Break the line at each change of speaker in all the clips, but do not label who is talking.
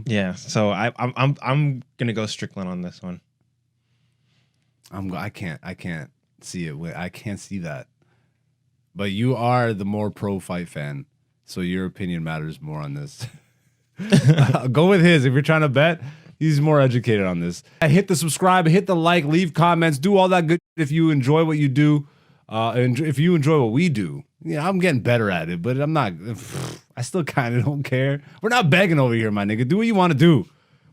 Yeah, so I'm gonna go Strickland on this one.
I can't see it. I can't see that. But you are the more pro fight fan, so your opinion matters more on this. Go with his. If you're trying to bet, he's more educated on this. Hit the subscribe, hit the like, leave comments, do all that good if you enjoy what you do. And if you enjoy what we do. Yeah, I'm getting better at it, but I'm not. I still kind of don't care. We're not begging over here, my nigga. Do what you want to do.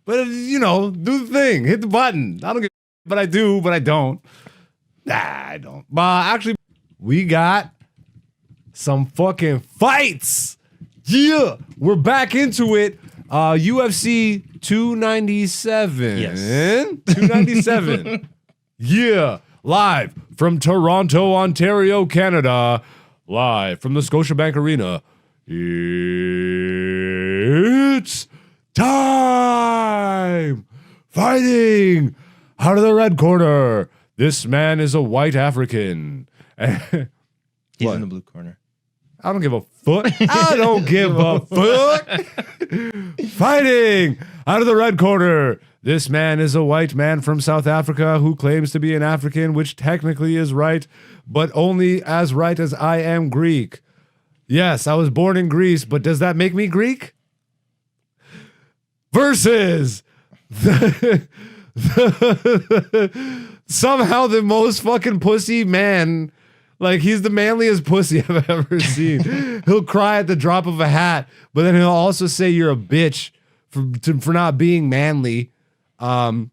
But, you know, do the thing. Hit the button. I don't give a but I do, but I don't. Nah, I don't. But actually, we got some fucking fights. Yeah, we're back into it. UFC 297.
Yes.
297. Yeah, live from Toronto, Ontario, Canada. Live from the Scotiabank Arena. It's time. Fighting out of the red corner. This man is a white African.
He's in the blue corner.
I don't give a fuck. I don't give a fuck. Fighting out of the red corner. This man is a white man from South Africa who claims to be an African, which technically is right, but only as right as I am Greek. Yes, I was born in Greece, but does that make me Greek? Versus somehow the most fucking pussy man. Like, he's the manliest pussy I've ever seen. He'll cry at the drop of a hat, but then he'll also say you're a bitch for not being manly. I'm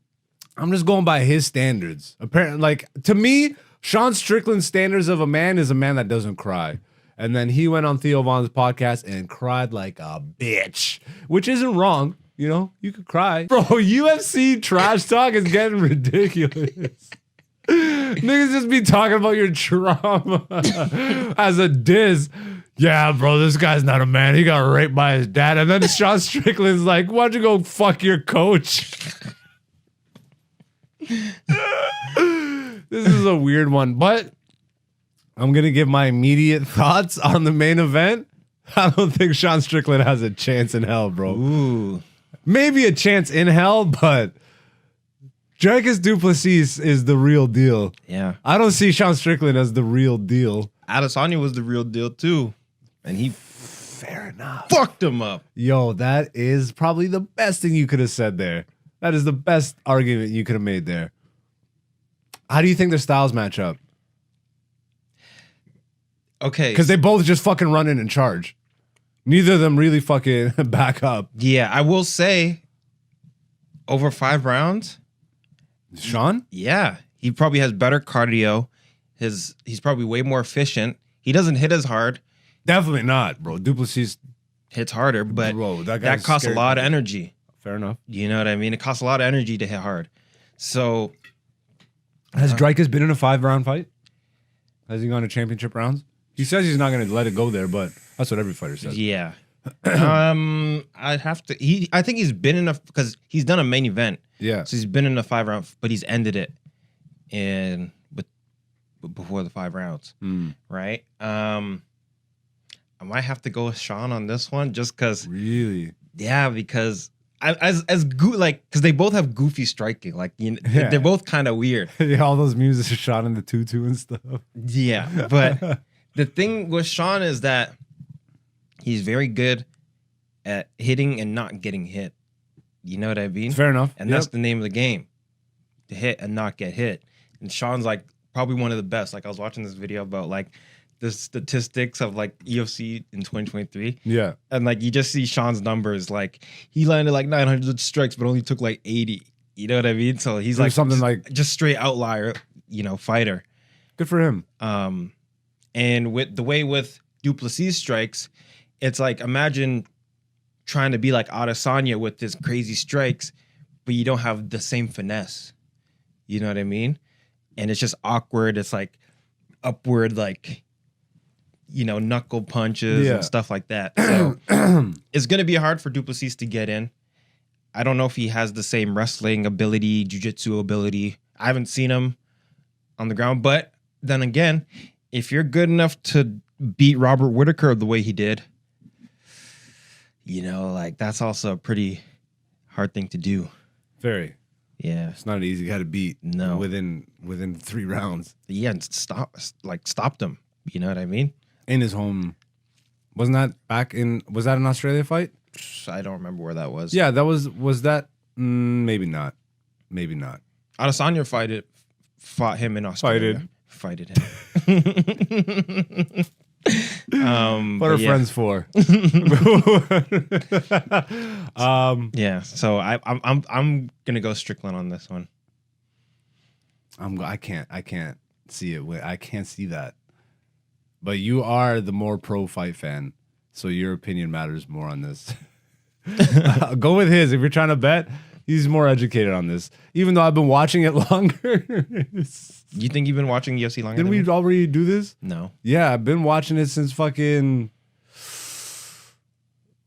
just going by his standards. Apparently, like, to me, Sean Strickland's standards of a man is a man that doesn't cry. And then he went on Theo Von's podcast and cried like a bitch, which isn't wrong. You know, you could cry. Bro, UFC trash talk is getting ridiculous. Niggas just be talking about your trauma as a diss. Yeah, bro, this guy's not a man. He got raped by his dad. And then Sean Strickland's like, why don't you go fuck your coach? This is a weird one, but I'm going to give my immediate thoughts on the main event. I don't think Sean Strickland has a chance in hell, bro.
Ooh.
Maybe a chance in hell, but Dricus du Plessis is the real deal.
Yeah.
I don't see Sean Strickland as the real deal.
Adesanya was the real deal too. And he
fair enough
fucked him up.
Yo, that is probably the best thing you could have said there. That is the best argument you could have made there. How do you think their styles match up?
Okay.
Because they both just fucking run in and charge. Neither of them really fucking back up.
Yeah, I will say over 5 rounds.
Sean?
Yeah. He probably has better cardio. He's probably way more efficient. He doesn't hit as hard.
Definitely not, bro. du Plessis
hits harder, but
bro,
that costs a lot of energy.
Fair enough.
You know what I mean? It costs a lot of energy to hit hard. So
has Dricus been in a 5-round fight? Has he gone to championship rounds? He says he's not going to let it go there, but that's what every fighter says.
Yeah. I'd have to. I think he's been in because he's done a main event.
Yeah.
So he's been in a 5-round, but he's ended it before the 5 rounds. Right. I might have to go with Sean on this one just because.
Really?
Yeah, because because they both have goofy striking. Like, you know, they're both kind of weird.
Yeah, all those moves are shot in the tutu and stuff.
Yeah, but the thing with Sean is that he's very good at hitting and not getting hit. You know what I mean?
Fair enough.
And that's the name of the game, to hit and not get hit. And Sean's like probably one of the best. Like, I was watching this video about like the statistics of like UFC in 2023.
Yeah. And
like you just see Sean's numbers. Like, he landed like 900 strikes, but only took like 80. You know what I mean? So he's like
something like
just straight outlier, fighter.
Good for him.
And with the way with du Plessis strikes, it's like, imagine trying to be like Adesanya with his crazy strikes, but you don't have the same finesse. You know what I mean? And it's just awkward. It's like upward, like, knuckle punches and stuff like that. So it's going to be hard for du Plessis to get in. I don't know if he has the same wrestling ability, jiu-jitsu ability. I haven't seen him on the ground, but then again, if you're good enough to beat Robert Whittaker the way he did, like that's also a pretty hard thing to do.
Very.
Yeah.
It's not an easy guy to beat.
No.
Within 3 rounds.
Yeah, and stopped him. You know what I mean?
In his home. Wasn't that was that an Australia fight?
I don't remember where that was.
Yeah, that was that maybe not. Maybe not.
Adesanya fought him in Australia. Fighted him.
What are friends for?
Yeah, so I'm gonna go Strickland on this one.
I can't see it. I can't see that. But you are the more pro fight fan, so your opinion matters more on this. Go with his. If you're trying to bet, he's more educated on this. Even though I've been watching it longer.
You think you've been watching UFC longer?
Didn't we already do this?
No.
Yeah, I've been watching it since fucking.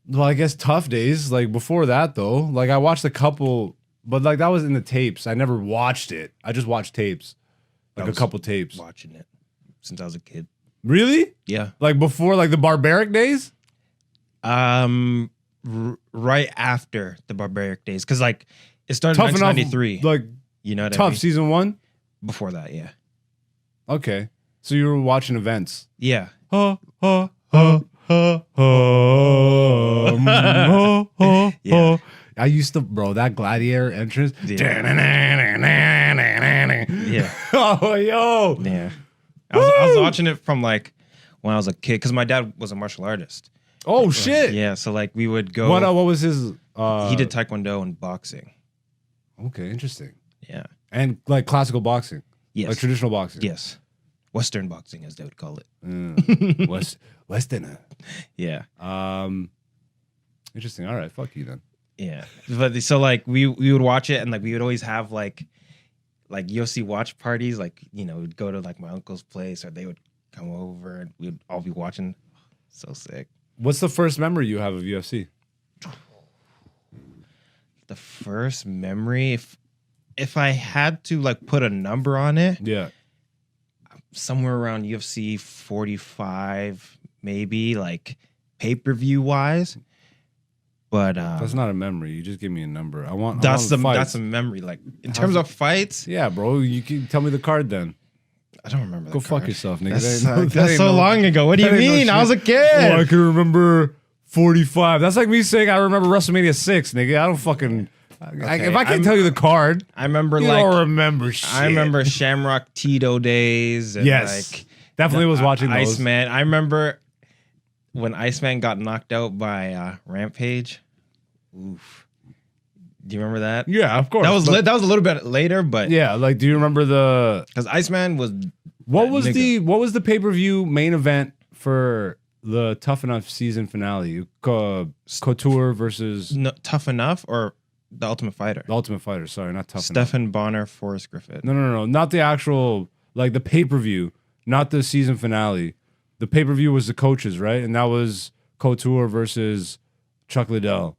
Well, I guess Tough Days. Like before that, though. Like I watched a couple, but like that was in the tapes. I never watched it. I just watched tapes, like a couple tapes.
Watching it since I was a kid.
Really?
Yeah.
Like before, like the barbaric days.
Right after the barbaric days, because like it started
Tough
in
enough,
1993.
like
you know what
Tough
I mean?
season 1.
Before that, yeah.
Okay, so you were watching events.
Yeah.
Yeah. I used to, bro, that gladiator entrance.
Yeah.
Oh, yo.
Yeah. I was watching it from like when I was a kid because my dad was a martial artist.
Oh shit.
Yeah, so like we would go.
What was his?
He did taekwondo and boxing.
Okay, interesting.
Yeah.
And like classical boxing.
Yes.
Like traditional boxing.
Yes. Western boxing, as they would call it.
Westerner.
Yeah.
Interesting. All right. Fuck you then.
Yeah. But so like we would watch it and like we would always have like UFC watch parties. Like, we'd go to like my uncle's place or they would come over and we'd all be watching. So sick.
What's the first memory you have of UFC?
The first memory, if I had to like put a number on it,
Yeah.
somewhere around UFC 45, maybe like pay-per-view wise. But
that's not a memory. You just give me a number.
That's
fights.
a memory. Like in terms of fights,
Yeah, bro. You can tell me the card then.
I don't remember.
Go fuck
card.
yourself, nigga.
That's so long ago. What do you
that ain't no
mean? I was a
shit.
kid.
Oh, I can remember 45. That's like me saying I remember WrestleMania 6, nigga. I don't fucking. If I can't tell you the card,
I remember
you don't remember shit.
I remember Shamrock Tito days. And
Yes.
like
Definitely was watching those.
Iceman. I remember when Iceman got knocked out by Rampage. Oof. Do you remember that?
Yeah, of course.
That was a little bit later, but
Yeah, like do you remember the
because Iceman was
what was
nigga.
the pay-per-view main event for the Tough Enough season finale? Couture versus
Tough Enough or The Ultimate Fighter?
The Ultimate Fighter, sorry, not Tough Enough.
Stephen Bonner, Forrest Griffith.
No, not the actual like the pay-per-view, not the season finale. The pay-per-view was the coaches, right? And that was Couture versus Chuck Liddell.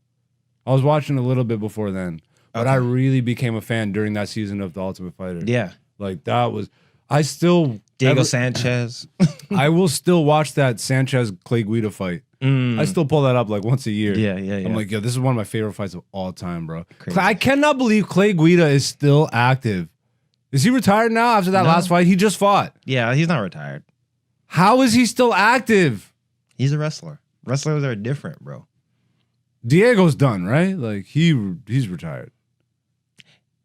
I was watching a little bit before then, but I really became a fan during that season of The Ultimate Fighter.
Yeah.
Like that was, I still
Diego Sanchez.
I will still watch that Sanchez Clay Guida fight. I still pull that up like once a year.
Yeah.
I'm like, yo, this is one of my favorite fights of all time, bro.
Crazy.
I cannot believe Clay Guida is still active. Is he retired now after that last fight? He just fought.
Yeah, he's not retired.
How is he still active?
He's a wrestler. Wrestlers are different, bro.
Diego's done, right? Like he's retired.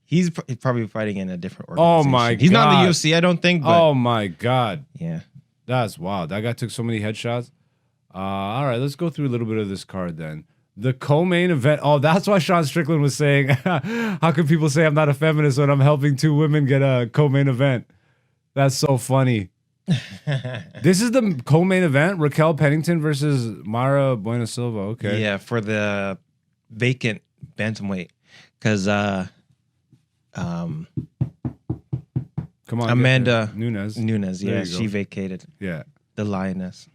He's probably fighting in a different
Oh
organization.
my
He's not in
God.
the UFC, I don't think. But
Oh my God.
yeah.
That's wild. That guy took so many headshots. All right, let's go through a little bit of this card then. The co-main event. Oh, that's why Sean Strickland was saying, how can people say I'm not a feminist when I'm helping two women get a co-main event? That's so funny. This is the co-main event. Raquel Pennington versus Mara Bueno Silva. Okay.
Yeah, for the vacant bantamweight. Because
Come on.
Amanda
Nunes.
Nunes,
There
yeah,
you go.
she vacated.
Yeah.
The lioness.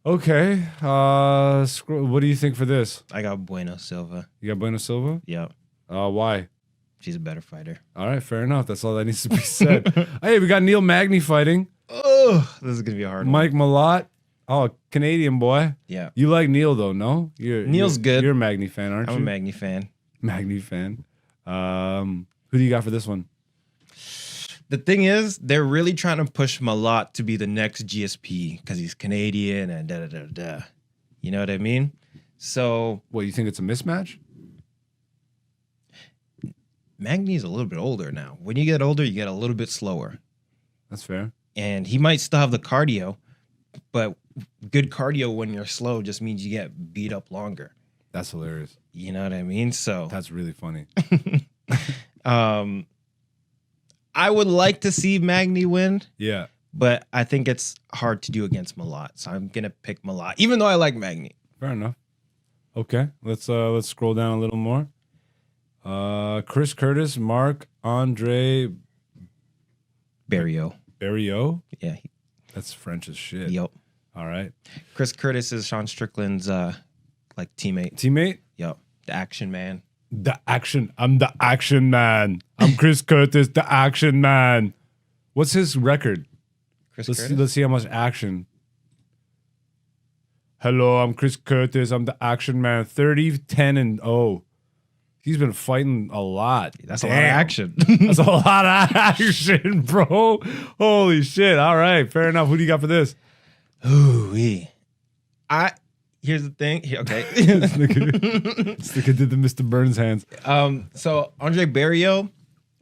Okay. What do you think for this?
I got Bueno Silva.
You got Bueno Silva?
Yeah,
Why?
she's a better fighter.
All right, fair enough. That's all that needs to be said. Hey, we got Neil Magny fighting.
Oh, this is going to be a hard one.
Mike Malott. Oh, Canadian boy.
Yeah.
You like Neil though, no?
Neil's good.
You're a Magny fan, aren't you?
I'm a Magny fan.
Magny fan. Who do you got for this one?
The thing is, they're really trying to push Malott to be the next GSP because he's Canadian and da da da da. You know what I mean? So,
What, you think it's a mismatch?
Magny's a little bit older now. When you get older, you get a little bit slower.
That's fair.
And he might still have the cardio, but good cardio when you're slow just means you get beat up longer.
That's hilarious.
You know what I mean? So
That's really funny.
I would like to see Magny win,
Yeah.
but I think it's hard to do against Malott. So I'm gonna pick Malott, even though I like Magny.
Fair enough. Okay. Let's scroll down a little more. Chris Curtis, Mark Andre
Barrio.
Barriot.
Yeah.
That's French as shit.
Yep.
All right.
Chris Curtis is Sean Strickland's like teammate.
Teammate?
Yep. The action man.
I'm the action man. I'm Chris Curtis, the action man. What's his record? Let's see how much action. Hello, I'm Chris Curtis. I'm the action man. 30, 10, and 0. He's been fighting a lot.
That's a lot of action.
That's a lot of action, bro. Holy shit. All right. Fair enough. Who do you got for this?
Ooh-wee. Here's the thing. Okay.
This nigga did the Mr. Burns hands.
So Andre Barrio,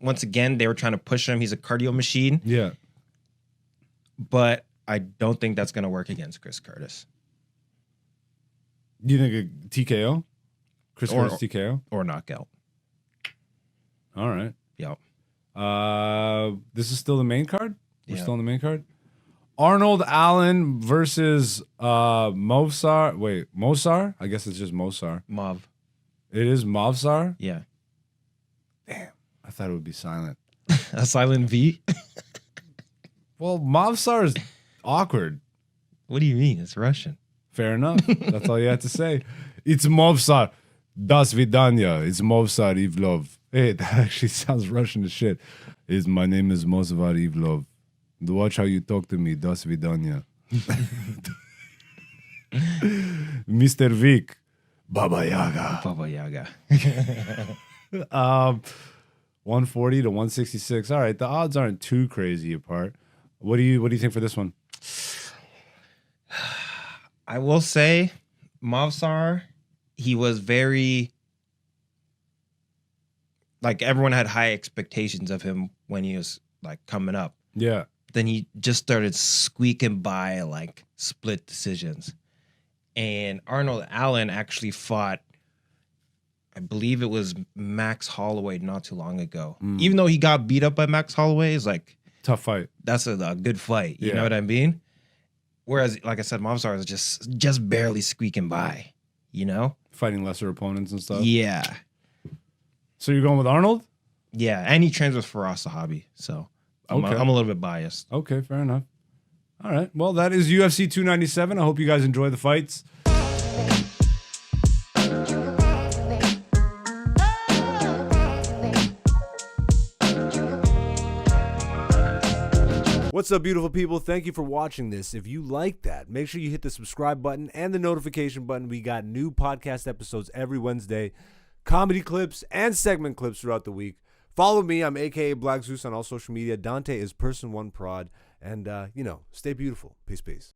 once again, they were trying to push him. He's a cardio machine.
Yeah.
But I don't think that's gonna work against Chris Curtis.
You think a TKO? Chris Curtis TKO?
Or knockout.
All right.
Yep.
This is still the main card? We're
Yeah.
still on the main card? Arnold Allen versus Movsar. Wait, Mosar? I guess it's just Mosar.
Mauve.
It is Movsar?
Yeah.
Damn. I thought it would be silent.
A silent V?
Well, Movsar is awkward.
What do you mean? It's Russian.
Fair enough. That's all you had to say. It's Movsar. Das Vidanya. It's Movsar Ivlov. Hey, that actually sounds Russian as shit. My name is Movsar Ivlov. Watch how you talk to me. Das Vidanya. Mr. Vic. Baba Yaga.
Baba Yaga.
140 to 166. All right, the odds aren't too crazy apart. What do you think for this one?
I will say, Mavsar, he was very, like, everyone had high expectations of him when he was like coming up.
Yeah.
Then he just started squeaking by like split decisions. And Arnold Allen actually fought, I believe it was Max Holloway not too long ago. Even though he got beat up by Max Holloway, it's like,
tough fight.
that's a good fight. You
Yeah.
know what I mean? Whereas, like I said, Mavsar was just barely squeaking by, you know?
Fighting lesser opponents and stuff.
Yeah.
So you're going with Arnold?
Yeah. And he trains with Faraz Sahabi. So I'm
Okay.
a little bit biased.
Okay, fair enough. All right. Well, that is UFC 297. I hope you guys enjoy the fights. What's up, beautiful people? Thank you for watching this. If you like that, make sure you hit the subscribe button and the notification button. We got new podcast episodes every Wednesday, comedy clips and segment clips throughout the week. Follow me. I'm aka Black Zeus on all social media. Dante is Person1Prod. And, stay beautiful. Peace, peace.